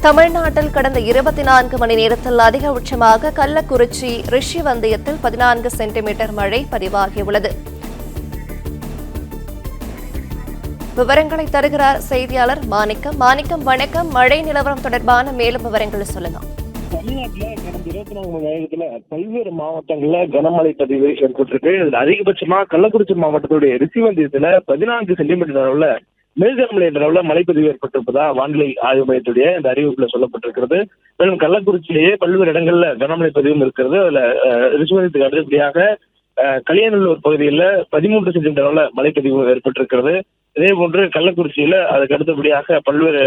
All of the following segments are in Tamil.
தமிழ்நாட்டில் கடந்த 24 மணி நேரத்தில் அதிகபட்சமாக கள்ளக்குறிச்சி ரிஷிவந்தியத்தில் 14 சென்டிமீட்டர் மழை பதிவாகியுள்ளது. விவரங்களை தருகிறார் செய்தியாளர் மாணிக்கம். வணக்கம். மழை நிலவரம் தொடர்பான மேலும் விவரங்களை சொல்லலாம். தமிழ்நாட்டில் கடந்த 24 மணி நேரத்துல பல்வேறு மாவட்டங்கள்ல கனமழை பதிவு ஏற்பட்டிருக்கு. இதுல அதிகபட்சமா கள்ளக்குறிச்சி மாவட்டத்துடைய ரிஷிவந்தியத்துல 14 சென்டிமீட்டர் அளவுல மேல்கனமழை என்ற அளவுல மழைப்பதிவு ஏற்பட்டிருப்பதா வானிலை ஆய்வு மையத்துடைய இந்த அறிவிப்புல சொல்லப்பட்டிருக்கிறது. மேலும் கள்ளக்குறிச்சியிலேயே பல்வேறு இடங்கள்ல கனமழை பதிவும் இருக்கிறது. அதுல ரிஷிவந்தியத்துக்கு அடுத்தபடியாக கலியநல்லூர் பகுதியில் 13 சென்டிமீட்டர் அளவுல மழைப்பதிவு ஏற்பட்டிருக்கிறது. இதே போன்று கள்ளக்குறிச்சியில அதுக்கு அடுத்தபடியாக பல்வேறு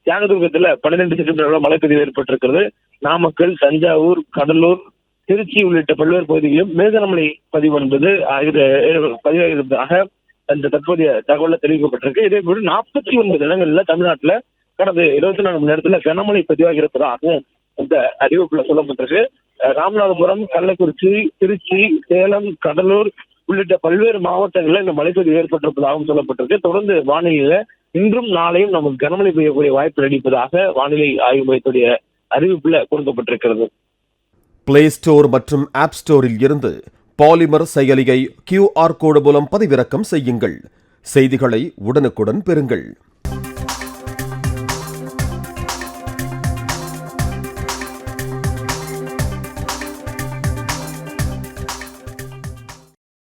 தியாகதுர்கத்துல 12 சென்டிமீட்டர் அளவு மழைப்பதிவு ஏற்பட்டிருக்கிறது. நாமக்கல், தஞ்சாவூர், கடலூர், திருச்சி உள்ளிட்ட பல்வேறு பகுதிகளிலும் மேல்கனமழை பதிவு என்பது பதிவாகிறதாக அந்த தற்போதைய தகவல தெரிவிக்கப்பட்டிருக்கு. இதே போல 49 இடங்கள்ல தமிழ்நாட்டுல கடந்த 24 மணி நேரத்துல கனமழை பதிவாகி இருப்பதாகவும் இந்த அறிவிப்புல சொல்லப்பட்டிருக்கு. ராமநாதபுரம், கள்ளக்குறிச்சி, திருச்சி, சேலம், கடலூர் உள்ளிட்ட பல்வேறு மாவட்டங்களில் இந்த மழைப்பதிவு ஏற்பட்டிருப்பதாகவும் சொல்லப்பட்டிருக்கு. தொடர்ந்து வானிலையில இன்றும் நாளையும் நமக்கு கனமழை பெய்யக்கூடிய வாய்ப்பு அளிப்பதாக வானிலை ஆய்வு மையத்துடைய அறிவிப்புல கொடுக்கப்பட்டிருக்கிறது. பிளே ஸ்டோர் மற்றும் ஆப் ஸ்டோரில் இருந்து பாலிமர் செயலியை QR கோடு மூலம் பதிவிறக்கம் செய்யுங்கள். செய்திகளை உடனுக்குடன் பெறுங்கள்.